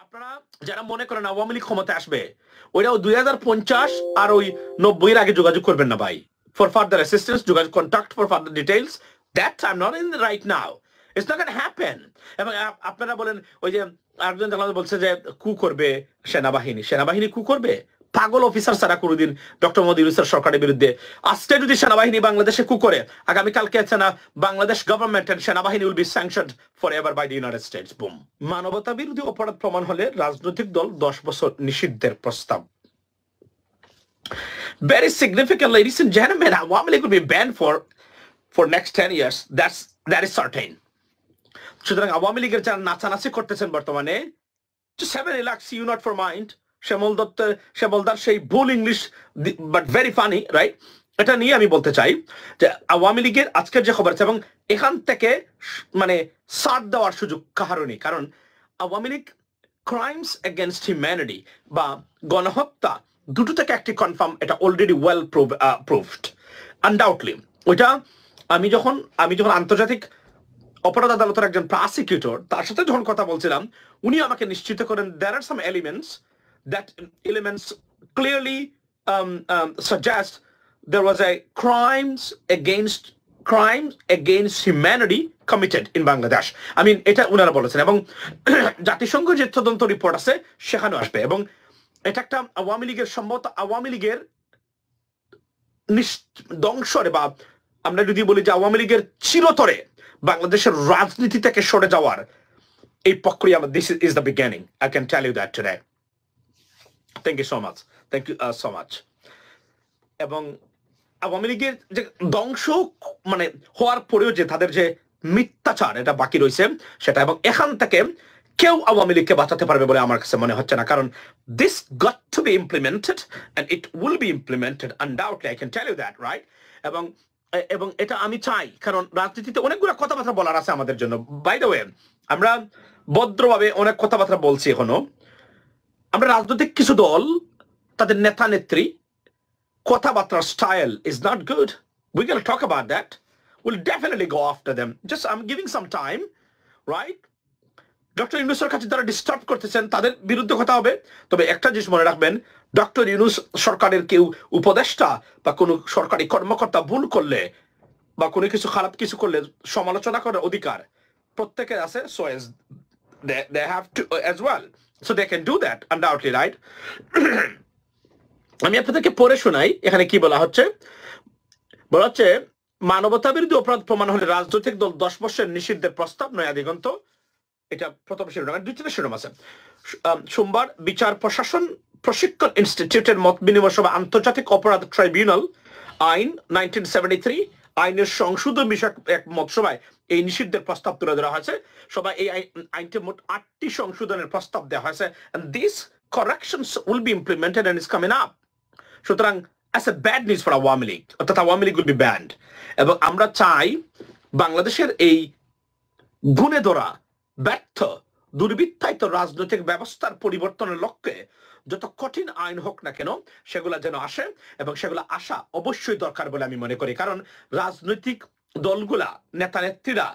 আপনারা যারা মনে করেন আওয়ামী লীগ ক্ষমতায় আসবে ওইটাও 2050 আর ওই 90 এর আগে যোগাযোগ করবেন না ভাই। ফর ফার্দার অ্যাসিস্ট্যান্স যোগাযোগ contact for further details that I am not in right now, it's not gonna happen. এবং আপনারা বলেন ওই যে আরেকজন জানালা বলছে যে কু করবে সেনাবাহিনী, সেনাবাহিনী কু করবে? পাগল অফিসার ছাড়া কোনোদিন ডক্টর মোহাম্মদ ইউনূসের সরকারের বিরুদ্ধে আজকে যদি সেনাবাহিনী বাংলাদেশে কু করে, আগামীকালকে আছে না বাংলাদেশ গভর্নমেন্ট এন্ড সেনাবাহিনী will be sanctioned for ever by the United States. Boom. মানবতা বিরোধী অপরাধ প্রমাণ হলে রাজনৈতিক দল 10 বছর নিষিদ্ধের প্রস্তাব। Very significant, ladies and gentlemen, Awami League will be banned for next 10 years. That is certain. সুতরাং আওয়ামী লীগের যারা নাচানাচি করতেছেন বর্তমানে, just have a relax, you not for mind. শ্যামলদার সেই ভুল English but very funny, right? এটা নিয়ে আমি বলতে চাই যে আওয়ামী লীগের আজকের যে খবর আছে এবং এখান থেকে মানে সাথ দেওয়ার সুযোগ কাহারও নেই, কারণ Awami League crimes against humanity বা গণহত্যা দুটো থেকে একটি কনফার্ম, এটা অলরেডি ওয়েল প্রুভড আনডাউটলি। ওইটা আমি যখন আন্তর্জাতিক অপরাধ আদালতের একজন প্রসিকিউটর তার সাথে যখন কথা বলছিলাম, উনি আমাকে নিশ্চিত করেন there are some elements clearly suggest there was a crimes against humanity committed in Bangladesh. I mean, এটা উনারা বলেছেন এবং জাতিসংঘ যে তদন্ত রিপোর্ট আছে সেখানেও আসবে। এবং এটা একটা আওয়ামী লীগের সম্ভবত আওয়ামী লীগের ধ্বংসরে বা আমরা যদি বলি যে আওয়ামী লীগের চিরতরে বাংলাদেশের রাজনীতি থেকে সরে যাওয়ার এই প্রক্রিয়া, this is the beginning. I can tell you that today. Thank you so much. Thank you so much. এবং আওয়ামী লীগের যে ধ্বংস মানে হওয়ার পরেও যে তাদের যে মিথ্যাচার এটা বাকি রয়েছে সেটা, এবং এখান থেকে কেউ আওয়ামী লীগকে বাঁচাতে পারবে বলে আমার কাছে মনে হচ্ছে না, কারণ this got to be implemented and it will be implemented undoubtedly, I can tell you that, right? এবং এটা আমি চাই, কারণ রাজনীতিতে অনেকগুলো কথাবার্তা বলার আছে আমাদের জন্য। বাই দ্য ওয়ে, আমরা ভদ্রভাবে অনেক কথাবার্তা বলছি এখনো। আমরা রাজনৈতিক কিছু দল তাদের নেতা নেত্রী কথাবার্তার style is not good. We're going to talk about that. We'll definitely go after them. Just I'm giving some time, right? Doctor ইউনূসের কাছে যারা ডিস্টার্ব করতেছেন তাদের বিরুদ্ধে কথা হবে। তবে একটা জিনিস মনে রাখবেন, ডক্টর ইউনূস সরকারের কেউ উপদেষ্টা বা কোনো সরকারি কর্মকর্তা ভুল করলে বা কোনো কিছু খারাপ কিছু করলে সমালোচনা করার অধিকার প্রত্যেকের আছে, so as they have to as well, so they can do that undoubtedly, right? আমি আপনাদেরকে পড়ে শোনাই এখানে কি বলা হচ্ছে। মানবতা বিরোধী অপরাধ প্রমাণ হলে রাজনৈতিক দল 10 বছরের নিষিদ্ধের প্রস্তাব, নয়া দিগন্ত। এটা প্রথম শিরোনাম, দ্বিতীয় শিরোনাম আছে সোমবার বিচার প্রশাসন প্রশিক্ষণ ইনস্টিটিউটের মত বিনিময় সভা আন্তর্জাতিক অপরাধ ট্রাইব্যুনাল আইন 1973 আইনের সংশোধন বিষয়ক এক মত সভায় এই নিষিদ্ধের প্রস্তাব তুলে ধরা হয়েছে। সবাই এই আইনটি মোট 8টি সংশোধনের প্রস্তাব দেওয়া হয়েছে, and these corrections will be implemented and is coming up. সুতরাং as a bad news for Awami League, অর্থাৎ Awami League will be banned। এবং আমরা চাই বাংলাদেশের এই গুণে ধরা ব্যর্থ দুর্বৃত্তায়িত রাজনৈতিক ব্যবস্থার পরিবর্তনের লক্ষ্যে যত কঠিন আইন হোক না কেন সেগুলা যেন আসে, এবং সেগুলো আসা অবশ্যই দরকার বলে আমি মনে করি, কারণ রাজনৈতিক দলগুলা নেতা নেত্রীরা